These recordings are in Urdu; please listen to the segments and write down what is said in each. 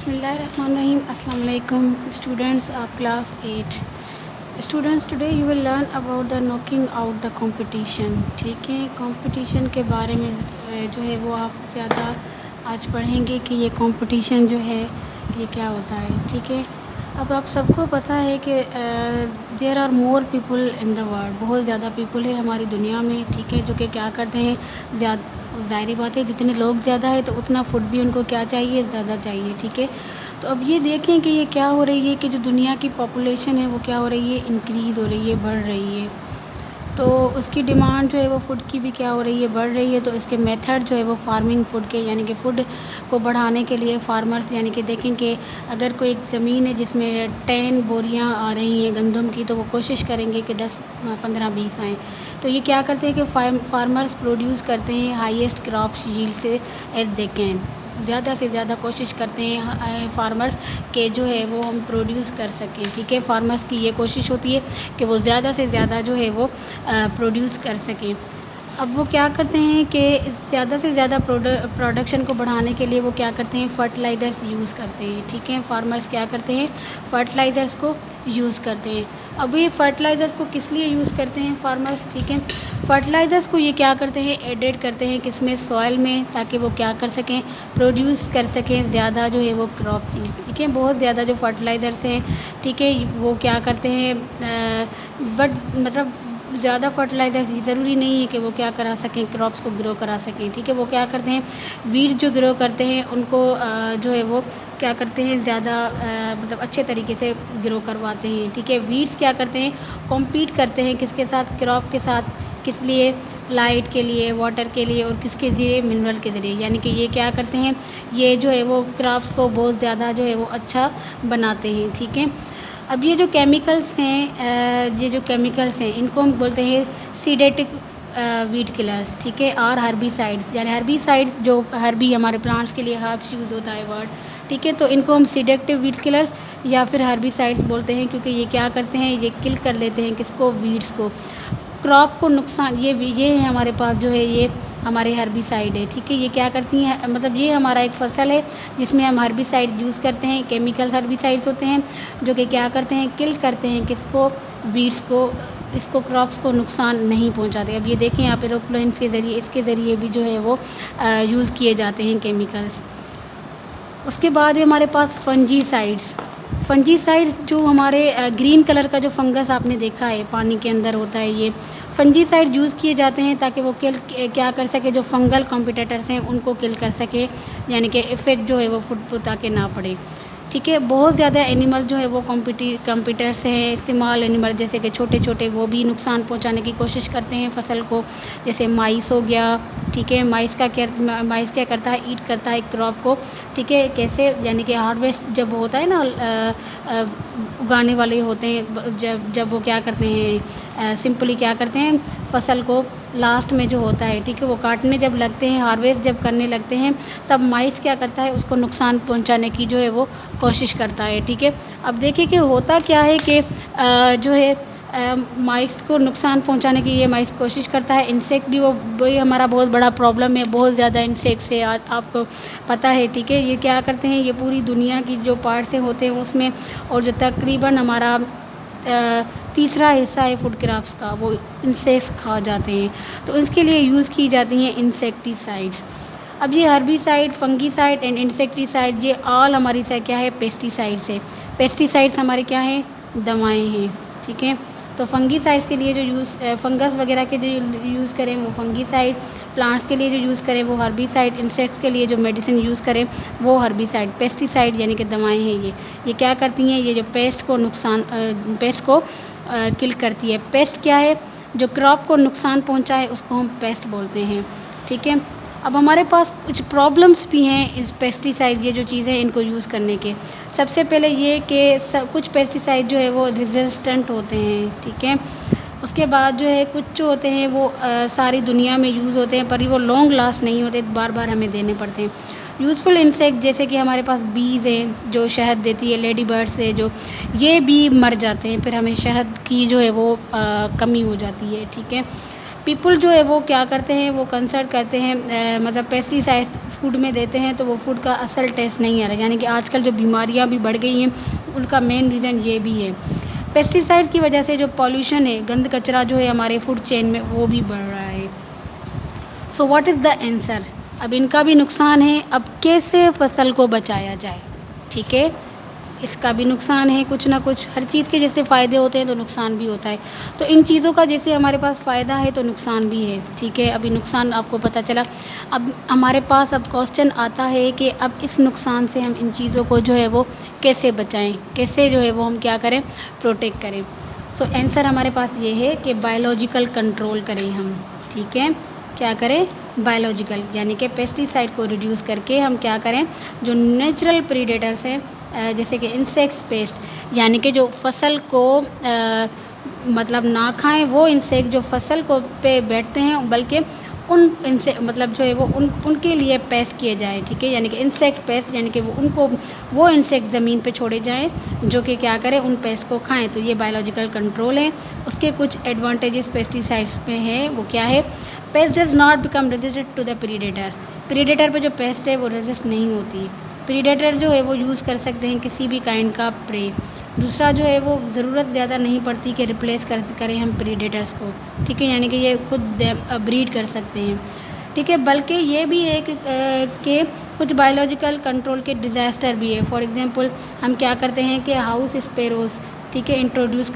Bismillahirrahmanirrahim. Assalamu alaikum students of class 8. Students, today you will learn about the knocking out the competition. ٹھیک ہے، کمپٹیشن کے بارے میں جو ہے وہ آپ زیادہ آج پڑھیں گے کہ یہ کمپٹیشن جو ہے یہ کیا ہوتا ہے. ٹھیک ہے، اب آپ سب کو پتہ ہے کہ there are more people in the world. بہت زیادہ پیپل ہے ہماری دنیا میں. ٹھیک ہے، جو کہ کیا کرتے ہیں، ظاہری بات ہے جتنے لوگ زیادہ ہے تو اتنا فوڈ بھی ان کو کیا چاہیے، زیادہ چاہیے. ٹھیک ہے، تو اب یہ دیکھیں کہ یہ کیا ہو رہی ہے کہ جو دنیا کی پاپولیشن ہے وہ کیا ہو رہی ہے، انکریز ہو رہی ہے، بڑھ رہی ہے. تو اس کی ڈیمانڈ جو ہے وہ فوڈ کی بھی کیا ہو رہی ہے، بڑھ رہی ہے. تو اس کے میتھڈ جو ہے وہ فارمنگ فوڈ کے، یعنی کہ فوڈ کو بڑھانے کے لیے فارمرز، یعنی کہ دیکھیں کہ اگر کوئی ایک زمین ہے جس میں 10 بوریاں آ رہی ہیں گندم کی، تو وہ کوشش کریں گے کہ 10 15 20 آئیں. تو یہ کیا کرتے ہیں کہ فارمرز پروڈیوس کرتے ہیں ہائیسٹ کراپس ییلڈ سے ایز دے کین. زیادہ سے زیادہ کوشش کرتے ہیں فارمرز کہ جو ہے وہ ہم پروڈیوس کر سکیں. ٹھیک ہے، فارمرز کی یہ کوشش ہوتی ہے کہ وہ زیادہ سے زیادہ جو ہے وہ پروڈیوس کر سکیں. اب وہ کیا کرتے ہیں کہ زیادہ سے زیادہ پروڈکشن کو بڑھانے کے لیے وہ کیا کرتے ہیں، فرٹیلائزرز یوز کرتے ہیں. ٹھیک ہے، فارمرز کیا کرتے ہیں، فرٹیلائزرز کو یوز کرتے ہیں. اب یہ فرٹیلائزرز کو کس لیے یوز کرتے ہیں فارمرز؟ ٹھیک ہے، فرٹیلائزرز کو یہ کیا کرتے ہیں، ایڈیڈ کرتے ہیں کس میں، سوائل میں، تاکہ وہ کیا کر سکیں، پروڈیوس کر سکیں زیادہ جو ہے وہ کراپ چیز. ٹھیک ہے، بہت زیادہ جو فرٹیلائزرز ہیں، ٹھیک ہے، وہ کیا کرتے ہیں، بٹ مطلب زیادہ فرٹیلائزرز ضروری نہیں ہے کہ وہ کیا کرا سکیں، کراپس کو گرو کرا سکیں. ٹھیک ہے، وہ کیا کرتے ہیں، ویڈ جو گرو کرتے ہیں ان کو جو ہے وہ کیا کرتے ہیں، زیادہ مطلب اچھے طریقے سے گرو کرواتے ہیں. ٹھیک ہے، ویڈس کیا کرتے ہیں، کمپیٹ کرتے ہیں کس کے ساتھ، کراپ کے ساتھ. کس لیے، لائٹ کے لیے، واٹر کے لیے، اور کس کے ذریعے، منرل کے ذریعے. یعنی کہ یہ کیا کرتے ہیں، یہ جو ہے وہ کراپس کو بہت زیادہ جو ہے وہ اچھا بناتے ہیں. ٹھیک ہے، اب یہ جو کیمیکلس ہیں، یہ جو کیمیکلس ہیں ان کو ہم بولتے ہیں سیڈیٹک ویڈ کلرز. ٹھیک ہے، اور ہربیسائڈس، یعنی ہربیسائڈس جو ہربی ہمارے پلانٹس کے لیے ہربس یوز ہوتا ہے ورڈ. ٹھیک ہے، تو ان کو ہم سیڈیکٹیو ویڈ کلرز یا پھر ہربیسائڈس بولتے ہیں، کیونکہ یہ کیا کرتے ہیں، یہ کل کر لیتے ہیں کس کو، ویڈس کو، کراپ کو نقصان. یہ ہے ہمارے پاس جو ہے یہ ہمارے ہربیسائڈ ہے. ٹھیک ہے، یہ کیا کرتی ہیں، مطلب یہ ہمارا ایک فصل ہے جس میں ہم ہربیسائڈ یوز کرتے ہیں. کیمیکل ہربیسائڈس ہوتے ہیں جو کہ کیا کرتے ہیں، کل کرتے ہیں کس کو، ویڈس کو، اس کو کراپس کو نقصان نہیں پہنچاتے. اب یہ دیکھیں آپ ایروپلینس کے ذریعے، اس کے ذریعے بھی جو ہے وہ یوز کیے جاتے ہیں کیمیکلس. اس کے بعد ہے ہمارے پاس فنجی سائڈس. فنجی سائڈس جو ہمارے گرین کلر کا جو فنگس آپ نے دیکھا ہے پانی کے اندر ہوتا ہے، یہ فنجی سائڈ یوز کیے جاتے ہیں تاکہ وہ کیا کر سکے، جو فنگل کمپیٹیٹرس ہیں ان کو کل کر سکے، یعنی کہ افیکٹ جو ہے وہ فوڈ پہ تاکہ نہ پڑے. ٹھیک ہے، بہت زیادہ اینیمل جو ہے وہ کمپیٹرس ہیں، اسمال اینیمل جیسے کہ چھوٹے چھوٹے، وہ بھی نقصان پہنچانے کی کوشش کرتے ہیں فصل کو. جیسے مائس ہو گیا. ٹھیک ہے، مائس کیا کرتا ہے، ایٹ کرتا ہے کراپ کو. ٹھیک ہے، کیسے، یعنی کہ ہارویسٹ جب ہوتا ہے نا، اگانے والے ہوتے ہیں جب وہ کیا کرتے ہیں، سمپلی کیا کرتے ہیں، فصل کو لاسٹ میں جو ہوتا ہے، ٹھیک ہے، وہ کاٹنے جب لگتے ہیں، ہارویسٹ جب کرنے لگتے ہیں، تب مائس کیا کرتا ہے، اس کو نقصان پہنچانے کی جو ہے وہ کوشش کرتا ہے. ٹھیک ہے، اب دیکھیں کہ ہوتا کیا ہے کہ جو ہے مائس کو نقصان پہنچانے کی یہ مائس کوشش کرتا ہے. انسیکٹ بھی وہی ہمارا بہت بڑا پرابلم ہے، بہت زیادہ انسیکٹس ہے آپ کو پتہ ہے. ٹھیک ہے، یہ کیا کرتے ہیں، یہ پوری دنیا کی جو پارٹس ہوتے ہیں اس میں، اور جو تقریباً ہمارا تیسرا حصہ ہے فوڈ کراپس کا، وہ انسیکٹس کھا جاتے ہیں. تو اس کے لیے یوز کی جاتی ہیں انسیکٹیسائڈس. اب یہ ہربیسائڈ، فنگیسائڈ اینڈ انسیکٹیسائڈ، یہ آل ہماری کیا ہے، پیسٹیسائڈس ہے. پیسٹیسائڈس ہمارے کیا ہیں، دوائیں ہیں. ٹھیک ہے، تو فنگیسائڈس کے لیے جو فنگس وغیرہ کے جو یوز کریں وہ فنگیسائڈ، پلانٹس کے لیے جو یوز کریں وہ ہربیسائڈ، انسیکٹس کے لیے جو میڈیسن یوز کریں وہ ہربیسائڈ. پیسٹیسائڈ یعنی کہ دوائیں ہیں، یہ کیا کرتی ہیں، یہ جو پیسٹ کو کل کرتی ہے. پیسٹ کیا ہے، جو کراپ کو نقصان پہنچائے اس کو ہم پیسٹ بولتے ہیں. ٹھیک ہے، اب ہمارے پاس کچھ پرابلمس بھی ہیں اس پیسٹیسائڈ، یہ جو چیزیں ان کو یوز کرنے کے. سب سے پہلے یہ کہ کچھ پیسٹیسائڈ جو ہے وہ ریزسٹنٹ ہوتے ہیں. ٹھیک ہے، اس کے بعد جو ہے کچھ جو ہوتے ہیں وہ ساری دنیا میں یوز ہوتے ہیں، پر وہ لانگ لاسٹ نہیں ہوتے، بار بار ہمیں دینے پڑتے ہیں. یوزفل انسیکٹ جیسے کہ ہمارے پاس بیز ہیں جو شہد دیتی ہے، لیڈی برڈس ہے جو، یہ بھی مر جاتے ہیں، پھر ہمیں شہد کی جو ہے وہ کمی ہو جاتی ہے. ٹھیک ہے، پیپل جو ہے وہ کیا کرتے ہیں، وہ کنسلٹ کرتے ہیں مطلب پیسٹی سائڈ فوڈ میں دیتے ہیں تو وہ فوڈ کا اصل ٹیسٹ نہیں آ رہا، یعنی کہ آج کل جو بیماریاں بھی بڑھ گئی ہیں ان کا مین ریزن یہ بھی ہے۔ پیسٹی سائڈ کی وجہ سے جو پالوشن ہے، گند کچرا جو ہے ہمارے فوڈ چین میں وہ بھی بڑھ رہا ہے۔ So what is the answer? اب ان کا بھی نقصان ہے، اب کیسے فصل کو بچایا جائے؟ ٹھیک ہے، اس کا بھی نقصان ہے کچھ نہ کچھ، ہر چیز کے جیسے فائدے ہوتے ہیں تو نقصان بھی ہوتا ہے، تو ان چیزوں کا جیسے ہمارے پاس فائدہ ہے تو نقصان بھی ہے۔ ٹھیک ہے، ابھی نقصان آپ کو پتہ چلا، اب ہمارے پاس اب کوسچن آتا ہے کہ اب اس نقصان سے ہم ان چیزوں کو جو ہے وہ کیسے بچائیں، کیسے جو ہے وہ ہم کیا کریں، پروٹیکٹ کریں۔ سو آنسر ہمارے پاس یہ ہے کہ بایولوجیکل کنٹرول کریں ہم۔ ٹھیک ہے، کیا کریں؟ بایولوجیکل، یعنی کہ پیسٹی سائڈ کو ریڈیوس کر کے ہم کیا کریں، جو نیچرل پریڈیٹرس ہیں جیسے کہ انسیکٹس پیسٹ، یعنی کہ جو فصل کو مطلب نہ کھائیں، وہ انسیکٹ جو فصل کو پہ بیٹھتے ہیں بلکہ ان سے مطلب جو ہے وہ ان کے لیے پیسٹ کیے جائیں۔ ٹھیک ہے، یعنی کہ انسیکٹ پیسٹ، یعنی کہ وہ انسیکٹ زمین پہ چھوڑے جائیں جو کہ کیا کریں، ان پیسٹ کو کھائیں، تو یہ بایولوجیکل کنٹرول ہے۔ اس کے کچھ ایڈوانٹیجز پیسٹی سائڈس پہ ہیں، وہ کیا ہے؟ Pest does not become resistant to the predator پہ جو پیسٹ ہے وہ ریزسٹ نہیں ہوتی، پریڈیٹر جو ہے وہ یوز کر سکتے ہیں کسی بھی کائنڈ کا پرے۔ دوسرا جو ہے وہ ضرورت زیادہ نہیں پڑتی کہ ریپلیس کریں ہم پریڈیٹرس کو۔ ٹھیک ہے، یعنی کہ یہ خود بریڈ کر سکتے ہیں۔ ٹھیک ہے، بلکہ یہ بھی ہے کہ کچھ بایولوجیکل کنٹرول کے ڈیزاسٹر بھی ہے۔ فار ایگزامپل ہم کیا کرتے ہیں کہ ہاؤس اسپیروز، ٹھیک ہے، انٹروڈیوس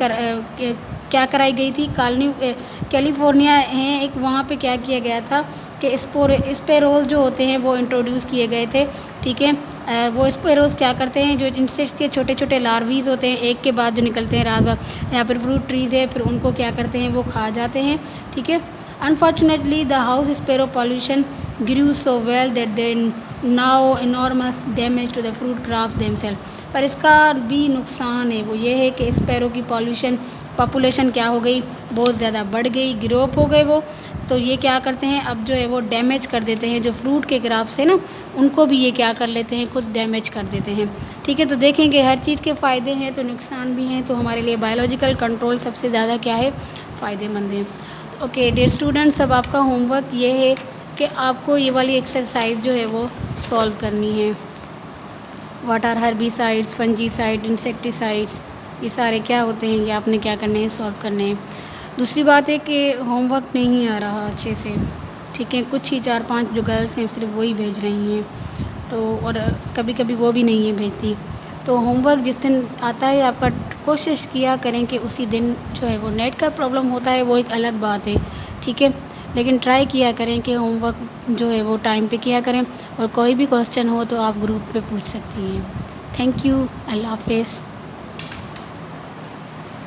کیا کرائی گئی تھی، کیلیفورنیا ہیں ایک، وہاں پہ کیا کیا گیا تھا کہ اسپیروز جو ہوتے ہیں وہ انٹروڈیوس کیے گئے تھے۔ ٹھیک ہے، وہ اسپیروز کیا کرتے ہیں، جو انسیکٹس کے چھوٹے چھوٹے لارویز ہوتے ہیں، ایک کے بعد جو نکلتے ہیں رات بھر، یہاں پر فروٹ ٹریز ہے، پھر ان کو کیا کرتے ہیں، وہ کھا جاتے ہیں۔ ٹھیک ہے، unfortunately the house sparrow pollution grew so well that they now enormous damage to the fruit craft themselves. پر اس کا بھی نقصان ہے، وہ یہ ہے کہ اسپیرو کی پاپولیشن کیا ہو گئی، بہت زیادہ بڑھ گئی، گروپ ہو گئے وہ، تو یہ کیا کرتے ہیں اب جو ہے وہ ڈیمیج کر دیتے ہیں جو فروٹ کے کرافٹس ہیں نا، ان کو بھی یہ کیا کر لیتے ہیں، خود ڈیمیج کر دیتے ہیں۔ ٹھیک ہے، تو دیکھیں کہ ہر چیز کے فائدے ہیں تو نقصان بھی ہیں، تو ہمارے لیے بایولوجیکل کنٹرول سب سے زیادہ کیا ہے، فائدے مند ہے۔ اوکے ڈیئر اسٹوڈنٹس، اب آپ کا ہوم ورک یہ ہے کہ آپ کو یہ والی ایکسرسائز جو ہے وہ سولو کرنی ہے۔ واٹ آر ہربیسائڈس، فنجیسائڈ، انسیکٹیسائڈس، یہ سارے کیا ہوتے ہیں، یہ آپ نے کیا کرنے ہیں، سولو کرنے ہیں۔ دوسری بات ہے کہ ہوم ورک نہیں آ رہا اچھے سے، ٹھیک ہے، کچھ ہی 4-5 جو گرلس ہیں صرف وہی بھیج رہی ہیں، تو اور کبھی کبھی وہ بھی نہیں ہے بھیجتی، تو ہوم ورک جس دن آتا ہے آپ کا کوشش کیا کریں کہ اسی دن جو ہے وہ نیٹ کا پرابلم ہوتا ہے وہ ایک الگ بات ہے، ٹھیک ہے، لیکن ٹرائی کیا کریں کہ ہوم ورک جو ہے وہ ٹائم پہ کیا کریں، اور کوئی بھی کوسچن ہو تو آپ گروپ پہ پوچھ سکتی ہیں۔ تھینک یو، اللہ حافظ۔